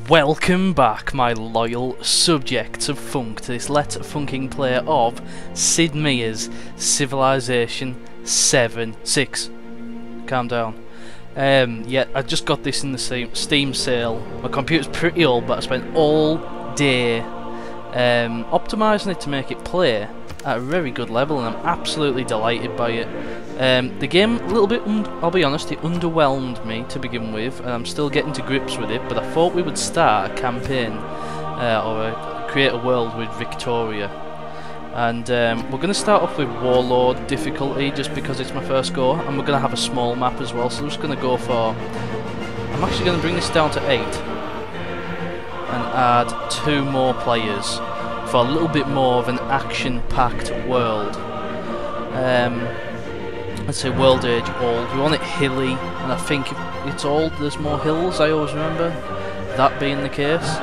Welcome back, my loyal subjects of funk, to this Let's Funking play of Sid Meier's Civilization 6. Calm down. Yeah, I just got this in the same Steam sale. My computer's pretty old, but I spent all day optimising it to make it play at a very good level, and I'm absolutely delighted by it. The game, a little bit, I'll be honest, it underwhelmed me to begin with, and I'm still getting to grips with it, but I thought we would start a campaign, create a world with Victoria. And we're going to start off with Warlord difficulty, just because it's my first go, and we're going to have a small map as well, so I'm just going to go for... I'm actually going to bring this down to 8, and add 2 more players, for a little bit more of an action-packed world. Let's say world age old. We want it hilly, and I think if it's old, there's more hills. I always remember that being the case.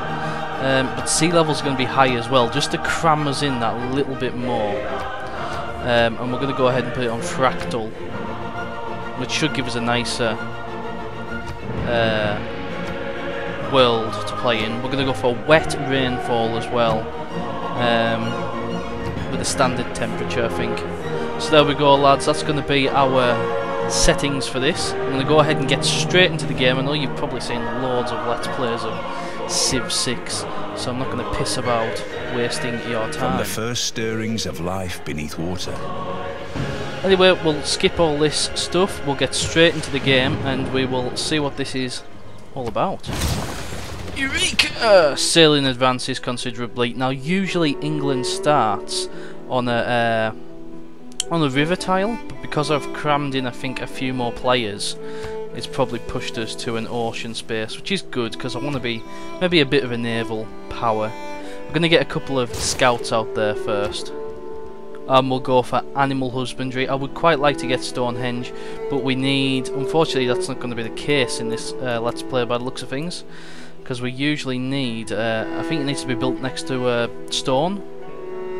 But sea level's going to be high as well, just to cram us in that little bit more. And we're going to go ahead and put it on fractal, which should give us a nicer world to play in. We're going to go for wet rainfall as well, with a standard temperature, I think. So there we go, lads, that's going to be our settings for this. I'm going to go ahead and get straight into the game. I know you've probably seen loads of Let's Plays of Civ 6, so I'm not going to piss about wasting your time. From the first stirrings of life beneath water. Anyway, we'll skip all this stuff, we'll get straight into the game, and we will see what this is all about. Eureka! Sailing advances considerably. Now, usually England starts on a river tile, but because I've crammed in, I think, a few more players, it's probably pushed us to an ocean space, which is good because I want to be maybe a bit of a naval power. We're going to get a couple of scouts out there first. We'll go for animal husbandry. I would quite like to get Stonehenge, but we need, unfortunately that's not going to be the case in this Let's Play by the looks of things, because we usually need, I think it needs to be built next to stone.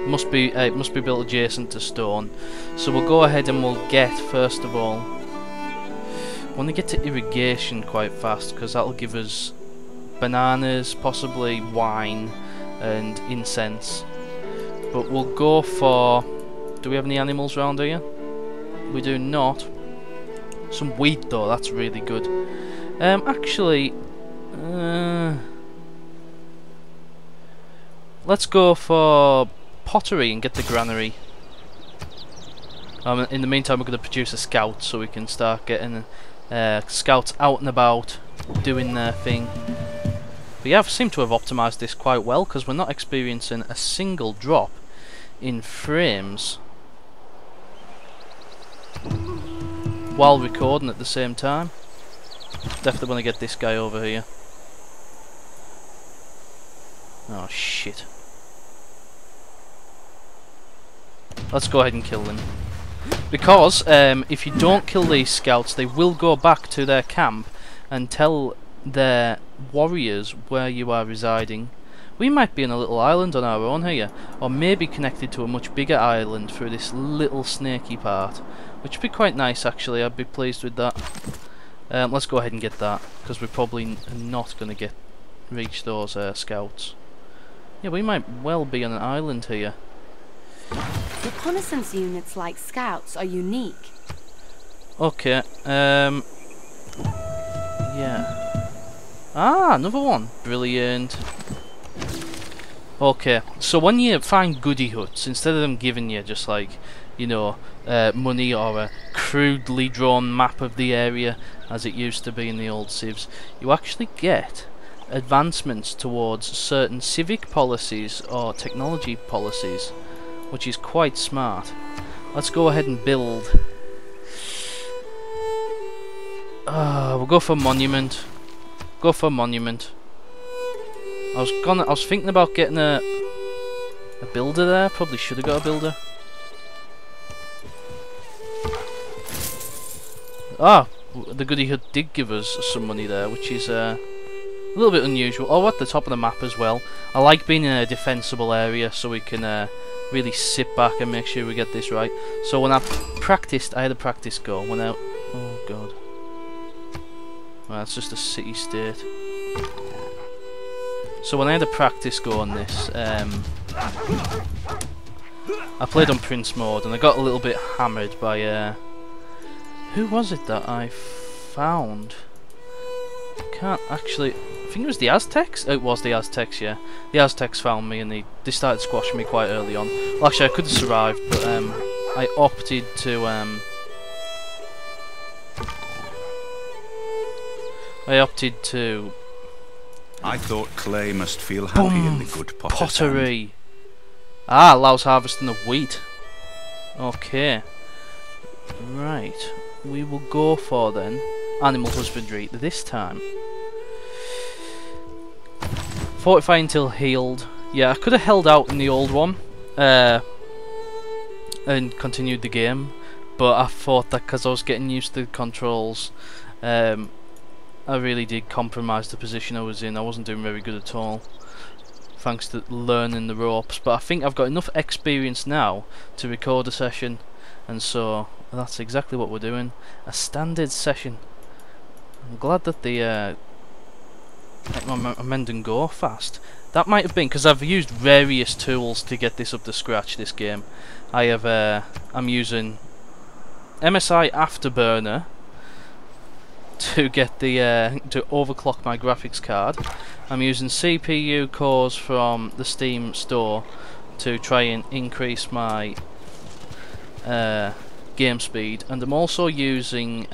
It must be built adjacent to stone. So we'll go ahead and we'll get, first of all, I want to get to irrigation quite fast, because that'll give us bananas, possibly wine and incense. But we'll go for, do we have any animals around here? We do not. Some wheat though, that's really good. Actually, let's go for pottery and get the granary. In the meantime, we're going to produce a scout so we can start getting scouts out and about doing their thing. But yeah, I seem to have optimised this quite well, because we're not experiencing a single drop in frames while recording at the same time. Definitely want to get this guy over here. Oh shit. Let's go ahead and kill them. Because if you don't kill these scouts, they will go back to their camp and tell their warriors where you are residing. We might be on a little island on our own here, or maybe connected to a much bigger island through this little snaky part, which would be quite nice actually. I'd be pleased with that. Let's go ahead and get that, because we're probably not going to reach those scouts. Yeah, we might well be on an island here. Reconnaissance units like scouts are unique. Okay, yeah. Ah, another one. Brilliant. Okay, so when you find goody huts, instead of them giving you just like, you know, money or a crudely drawn map of the area as it used to be in the old civs, you actually get advancements towards certain civic policies or technology policies, which is quite smart. Let's go ahead and build. We'll go for monument. Go for monument. I was thinking about getting a builder there. Probably should have got a builder. Ah, the goody hut did give us some money there, which is a little bit unusual. Oh, at the top of the map as well. I like being in a defensible area so we can really sit back and make sure we get this right. So when I practiced, I had a practice go. When I, oh god, well, that's just a city state. So when I had a practice go on this, I played on Prince mode and I got a little bit hammered by who was it that I found? Can't actually. I think it was the Aztecs. It was the Aztecs, yeah. The Aztecs found me and they started squashing me quite early on. Well, actually, I could have survived, but I opted to I thought clay must feel happy in the good potter's pottery. hand. Ah, allows harvesting of wheat. Okay. Right. We will go for then animal husbandry this time. Fortify until healed. Yeah, I could have held out in the old one and continued the game, but I thought that because I was getting used to the controls, I really did compromise the position I was in. I wasn't doing very good at all, thanks to learning the ropes. But I think I've got enough experience now to record a session, and so that's exactly what we're doing. A standard session. I'm glad that the my men didn't go fast. That might have been because I've used various tools to get this up to scratch. This game, I'm using MSI Afterburner to get the to overclock my graphics card. I'm using CPU cores from the Steam store to try and increase my game speed, and I'm also using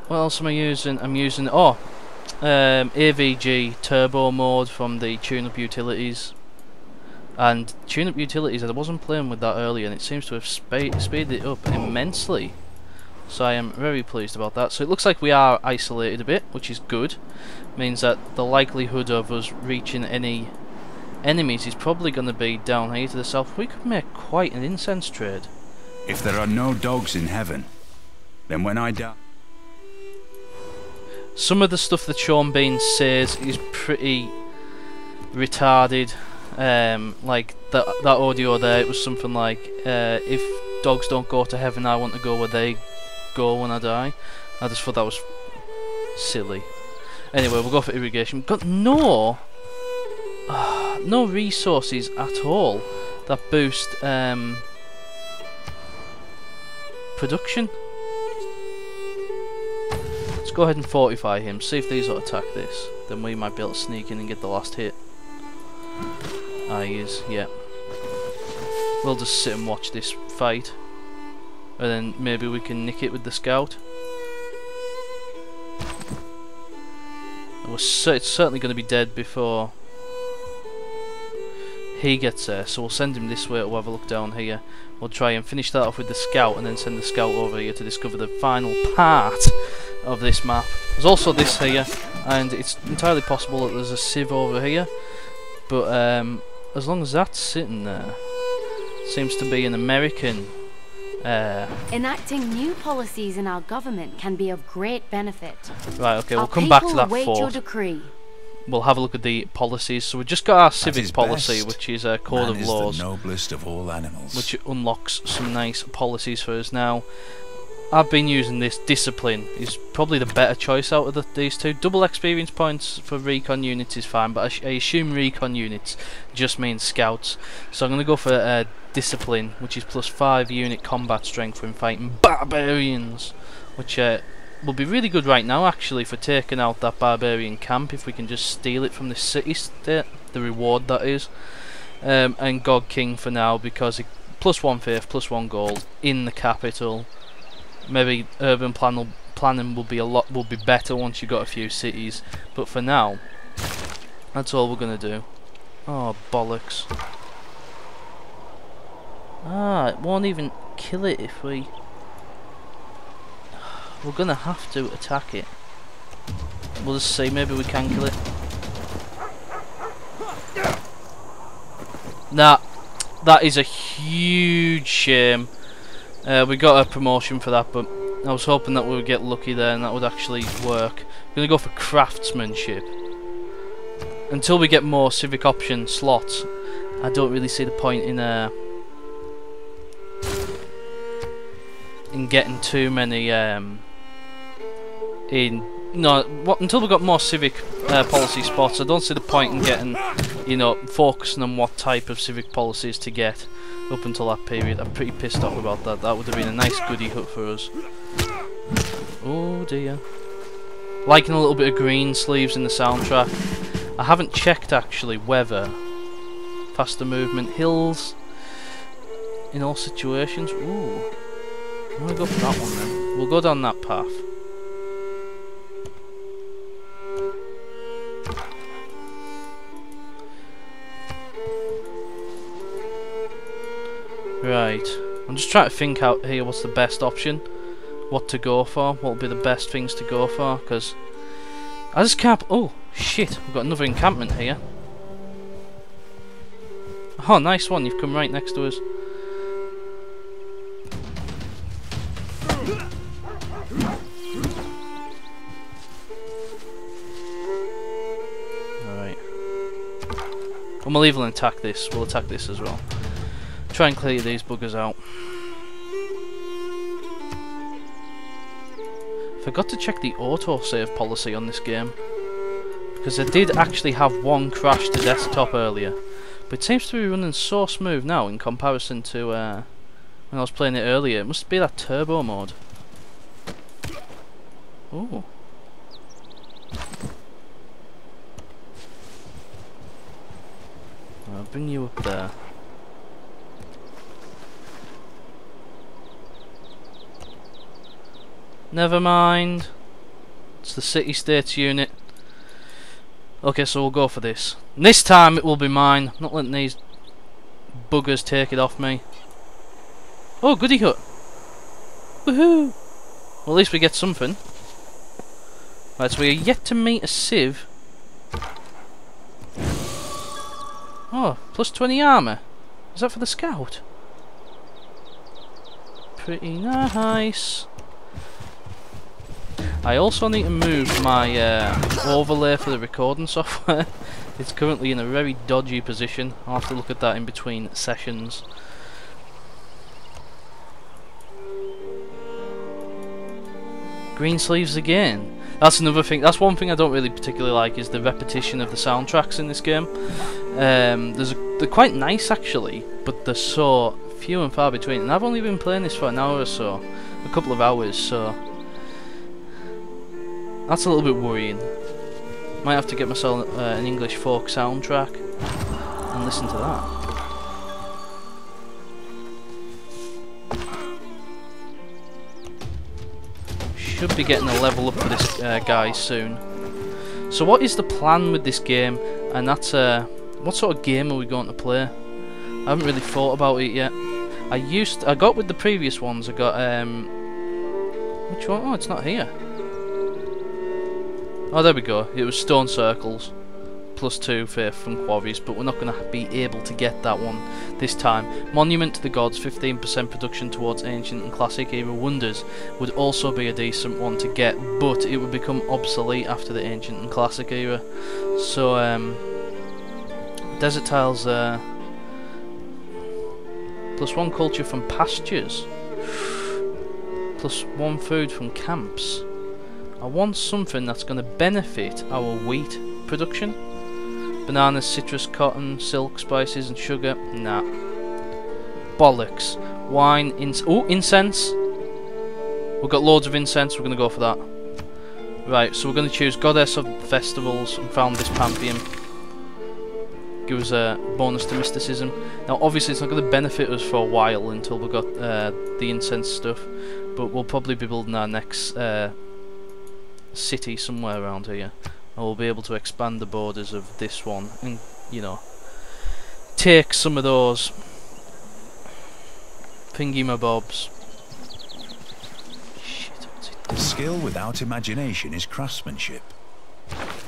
what else am I using? I'm using AVG turbo mode from the Tuneup utilities. And Tuneup utilities, I wasn't playing with that earlier, and it seems to have speeded it up immensely. So I am very pleased about that. So it looks like we are isolated a bit, which is good. Means that the likelihood of us reaching any enemies is probably going to be down here to the south. We could make quite an incense trade. If there are no dogs in heaven, then when I die... Some of the stuff that Sean Bean says is pretty retarded. Like that audio there, it was something like, if dogs don't go to heaven, I want to go where they go when I die. I just thought that was silly. Anyway, we'll go for irrigation. We've got no resources at all that boost production. Let's go ahead and fortify him, see if these will attack this. Then we might be able to sneak in and get the last hit. Ah, he is, yeah. We'll just sit and watch this fight, and then maybe we can nick it with the scout. It's certainly going to be dead before he gets there, so we'll send him this way to have a look down here. We'll try and finish that off with the scout, and then send the scout over here to discover the final part of this map. There's also this here, and it's entirely possible that there's a civ over here, but as long as that's sitting there, seems to be an American. Enacting new policies in our government can be of great benefit. Right, okay, we'll come back to that await your fort. decree. We'll have a look at the policies. So we've just got our civics policy, best. which is a code Man of is laws, the noblest of all animals. which unlocks some nice policies for us. Now, I've been using this. Discipline is probably the better choice out of these two. Double experience points for recon units is fine, but I assume recon units just means scouts. So I'm going to go for discipline, which is plus 5 unit combat strength when fighting barbarians, which will be really good right now actually for taking out that barbarian camp if we can just steal it from the city state, the reward that is. And God King for now, because it plus 1 faith, plus 1 gold in the capital. Maybe urban planning will be better once you've got a few cities, but for now, that's all we're gonna do. Oh bollocks! Ah, it won't even kill it if we. We're gonna have to attack it. We'll just see. Maybe we can kill it. Nah, that is a huge shame. We got a promotion for that, but I was hoping that we would get lucky there and that would actually work. I'm going to go for craftsmanship. Until we get more civic option slots, I don't really see the point in getting too many in no, until we've got more civic policy spots, I don't see the point in getting, you know, focusing on what type of civic policies to get up until that period. I'm pretty pissed off about that. That would have been a nice goodie hut for us. Oh dear. Liking a little bit of green sleeves in the soundtrack. I haven't checked actually whether faster movement hills in all situations. Ooh. I'm gonna go for that one then. We'll go down that path. Right. I'm just trying to think out here what's the best option. What to go for. What will be the best things to go for. Because I just can't... Oh, shit. We've got another encampment here. Oh, nice one. You've come right next to us. Alright. And we'll even attack this. We'll attack this as well. Try and clear these buggers out. Forgot to check the autosave policy on this game. Because I did actually have one crash to desktop earlier. But it seems to be running so smooth now in comparison to when I was playing it earlier. It must be that turbo mode. Ooh. I'll bring you up there. Never mind. It's the City States unit. Okay, so we'll go for this. And this time it will be mine. I'm not letting these buggers take it off me. Oh, goodie hut. Woohoo! Well, at least we get something. Right, so we are yet to meet a civ. Oh, plus 20 armour. Is that for the scout? Pretty nice. I also need to move my overlay for the recording software. It's currently in a very dodgy position. I'll have to look at that in between sessions. Green sleeves again. That's another thing. That's one thing I don't really particularly like, is the repetition of the soundtracks in this game. They're quite nice actually, but they're so few and far between. And I've only been playing this for an hour or so, a couple of hours, so that's a little bit worrying. Might have to get myself an English folk soundtrack and listen to that. Should be getting a level up for this guy soon. So what is the plan with this game? And that's what sort of game are we going to play? I haven't really thought about it yet. I got with the previous ones. I got which one? Oh, it's not here. Oh, there we go. It was stone circles, +2 faith from quarries, but we're not going to be able to get that one this time. Monument to the Gods, 15% production towards ancient and classic era wonders, would also be a decent one to get, but it would become obsolete after the ancient and classic era. So, desert tiles, +1 culture from pastures, +1 food from camps. I want something that's going to benefit our wheat production. Bananas, citrus, cotton, silk, spices and sugar. Nah. Bollocks. Wine, incense. We've got loads of incense, we're going to go for that. Right, so we're going to choose Goddess of Festivals and found this pantheon. Give us a bonus to mysticism. Now obviously it's not going to benefit us for a while until we've got the incense stuff. But we'll probably be building our next city somewhere around here, and we'll be able to expand the borders of this one and, you know, take some of those thingy-mabobs. Shit, skill without imagination is craftsmanship.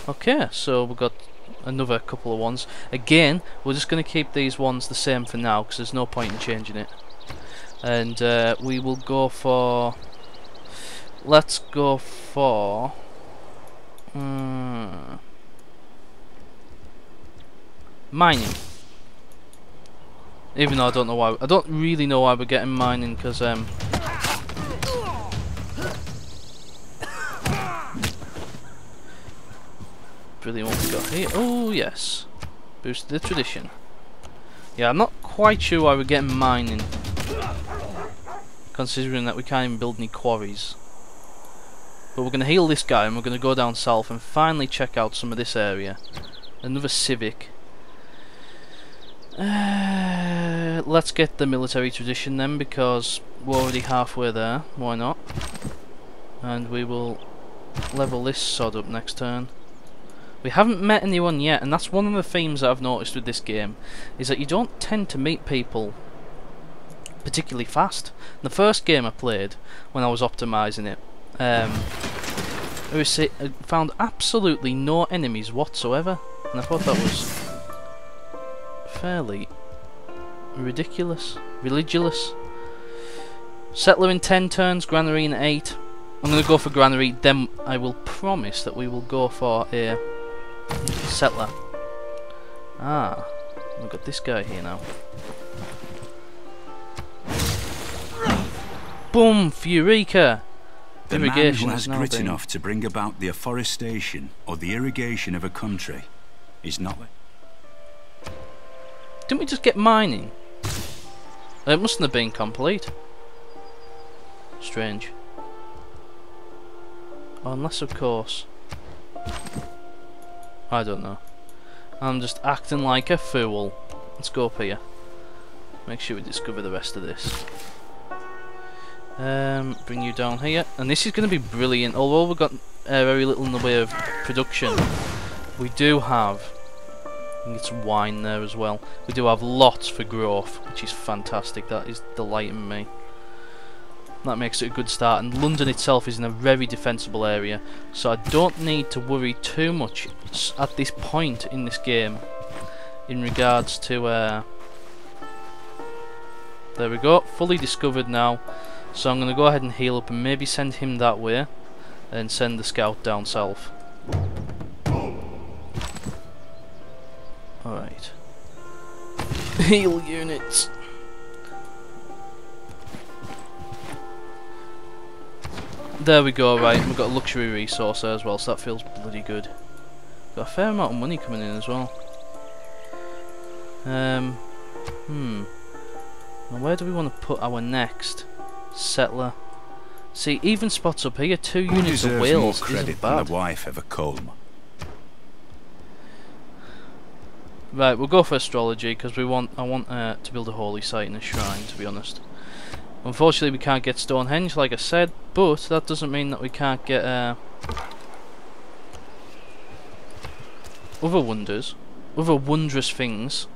Okay, so we've got another couple of ones. Again, we're just going to keep these ones the same for now because there's no point in changing it. And we will go for... Let's go for... mining. Even though I don't know why. I don't really know why we're getting mining, because Brilliant, what we got here. Oh, yes. Boost the tradition. Yeah, I'm not quite sure why we're getting mining, considering that we can't even build any quarries. But we're going to heal this guy and we're going to go down south and finally check out some of this area. Another Civic. Let's get the military tradition then, because we're already halfway there. Why not? And we will level this sod up next turn. We haven't met anyone yet, and that's one of the themes that I've noticed with this game, is that you don't tend to meet people particularly fast. The first game I played, when I was optimising it, I found absolutely no enemies whatsoever, and I thought that was fairly ridiculous. Religulous. Settler in 10 turns, granary in 8. I'm going to go for granary, then I will promise that we will go for a settler. Ah, we've got this guy here now. Boom! Eureka! The man Irrigation who has is now grit being... enough to bring about the afforestation or the irrigation of a country is not... Didn't we just get mining? It mustn't have been complete. Strange. Unless, of course... I don't know. I'm just acting like a fool. Let's go up here. Make sure we discover the rest of this. Bring you down here. And this is going to be brilliant. Although we've got very little in the way of production, we do have... I can get some wine there as well. We do have lots for growth, which is fantastic. That is delighting me. That makes it a good start, and London itself is in a very defensible area, so I don't need to worry too much at this point in this game in regards to there we go, fully discovered now. So I'm going to go ahead and heal up and maybe send him that way and send the scout down south. Alright. Heal units. There we go, right, we've got a luxury resource there as well, so that feels bloody good. Got a fair amount of money coming in as well. Now where do we want to put our next settler? See, even spots up here, 2 units of Wales more credit isn't than bad. the wife of a coalman? Right, we'll go for astrology because I want to build a holy site and a shrine, to be honest. Unfortunately, we can't get Stonehenge, like I said, but that doesn't mean that we can't get other wonders, other wondrous things,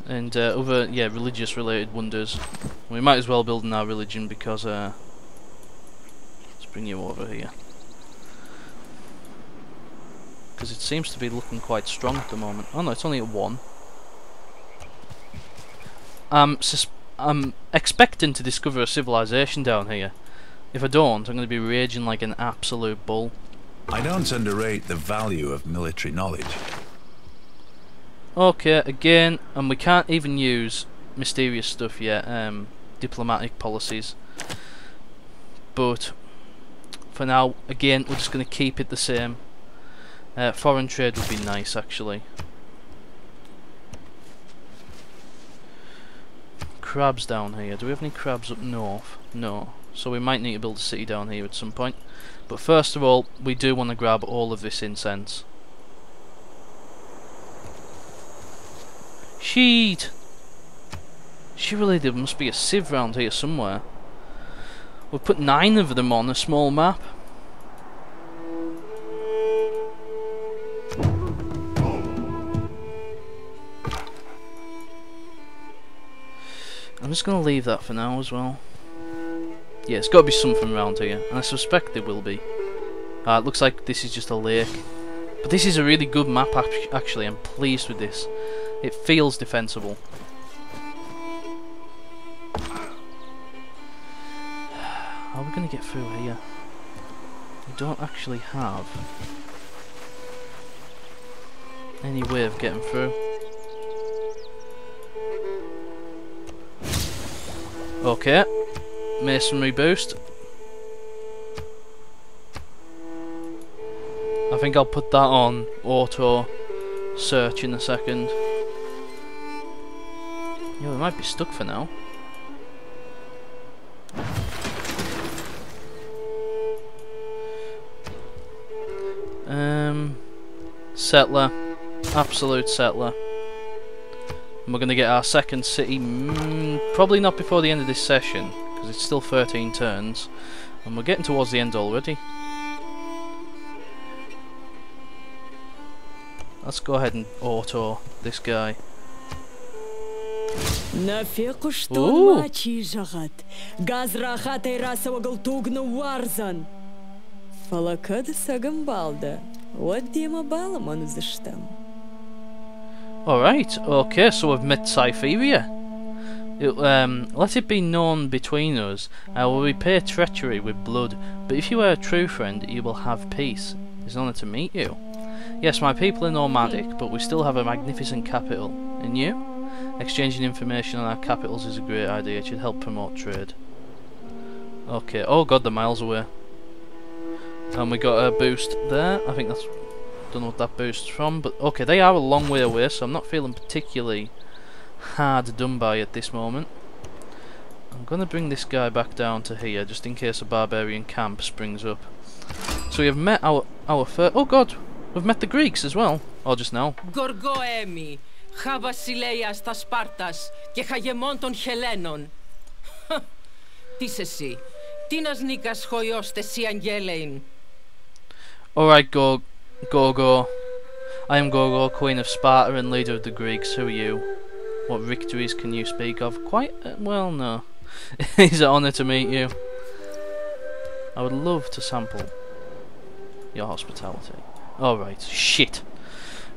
and other religious-related wonders. We might as well build in our religion because let's bring you over here, because it seems to be looking quite strong at the moment. Oh no, it's only at 1. I'm expecting to discover a civilization down here. If I don't, I'm going to be raging like an absolute bull. I don't underrate the value of military knowledge. Okay, again, and we can't even use mysterious stuff yet, diplomatic policies. But for now, again, we're just going to keep it the same. Foreign trade would be nice, actually. Crabs down here. Do we have any crabs up north? No. So we might need to build a city down here at some point. But first of all, we do want to grab all of this incense. Sheet! Surely there must be a sieve round here somewhere. We've put 9 of them on a small map. I'm just going to leave that for now as well. Yeah, it's got to be something around here, and I suspect there will be. It looks like this is just a lake. But this is a really good map, actually. I'm pleased with this. It feels defensible. How are we going to get through here? We don't actually have any way of getting through. Okay, masonry boost. I I think I'll put that on auto search in a second. Yeah, we might be stuck for now. Settler. Absolute settler. And we're going to get our second city, probably not before the end of this session, because it's still 13 turns. And we're getting towards the end already. Let's go ahead and auto this guy. Ooh. Alright, okay, so we've met Cypheria. Let it be known between us, I will repay treachery with blood, but if you are a true friend, you will have peace. It's an honour to meet you. Yes, my people are nomadic, but we still have a magnificent capital. And you? Exchanging information on our capitals is a great idea, it should help promote trade. Okay, oh god, they're miles away. And we got a boost there, I think that's... don't know what that boost's from, but okay, they are a long way away, so I'm not feeling particularly hard done by at this moment. I'm going to bring this guy back down to here, just in case a barbarian camp springs up. So we have met our first... oh god! We've met the Greeks as well, or just now. Gorgoemi, ha Basileias ta Spartas, και χαγεμόν των Χελένων. Τι εσύ, τι νας νίκας χωιός τεσί αγγέλειν. Alright, Gorgo. I am Gorgo, Queen of Sparta and leader of the Greeks. Who are you? What victories can you speak of? Quite, well, no. It's an honour to meet you. I would love to sample your hospitality. Alright, shit.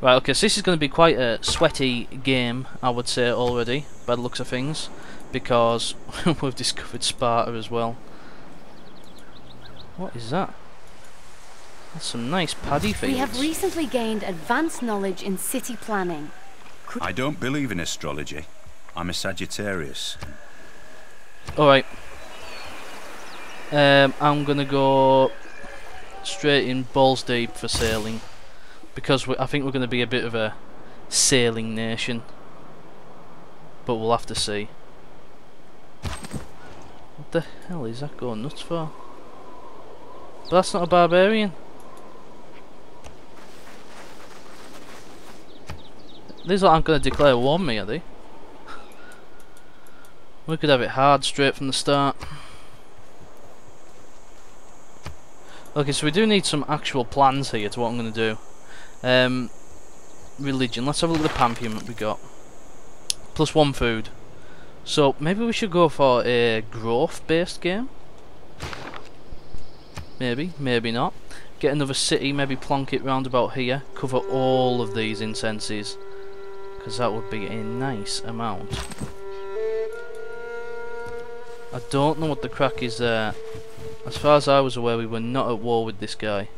Right, okay, so this is going to be quite a sweaty game, I would say already, by the looks of things, because we've discovered Sparta as well. What is that? That's some nice paddy fields. We have recently gained advanced knowledge in city planning. I don't believe in astrology. I'm a Sagittarius. Alright. I'm gonna go straight in balls deep for sailing, because I think we're gonna be a bit of a sailing nation. But we'll have to see. What the hell is that going nuts for? But that's not a barbarian. These aren't going to declare war on me, are they? We could have it hard straight from the start. Okay, so we do need some actual plans here to what I'm going to do. Religion. Let's have a look at the pantheon that we got. +1 food. So maybe we should go for a growth-based game. Maybe, maybe not. Get another city, maybe plonk it round about here. Cover all of these incenses, because that would be a nice amount. I don't know what the crack is there. As far as I was aware, we were not at war with this guy.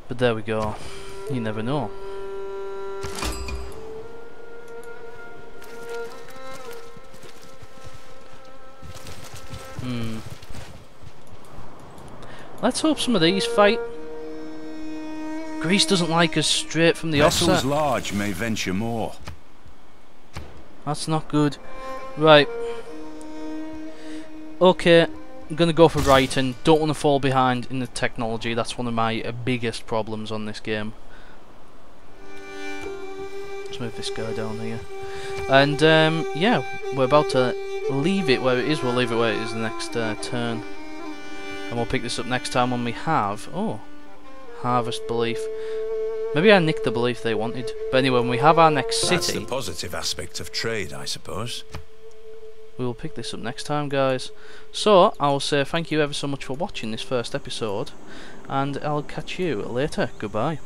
But there we go. You never know. Let's hope some of these fight. Greece doesn't like us straight from the offset. Vessels large may venture more. That's not good. Right. Okay, I'm gonna go for writing. Don't want to fall behind in the technology. That's one of my biggest problems on this game. Let's move this guy down here. And yeah, we're about to leave it where it is. We'll leave it where it is the next turn. And we'll pick this up next time when we have... oh, harvest belief. Maybe I nicked the belief they wanted. But anyway, when we have our next city... That's the positive aspect of trade, I suppose. We will pick this up next time, guys. So, I will say thank you ever so much for watching this first episode. And I'll catch you later. Goodbye.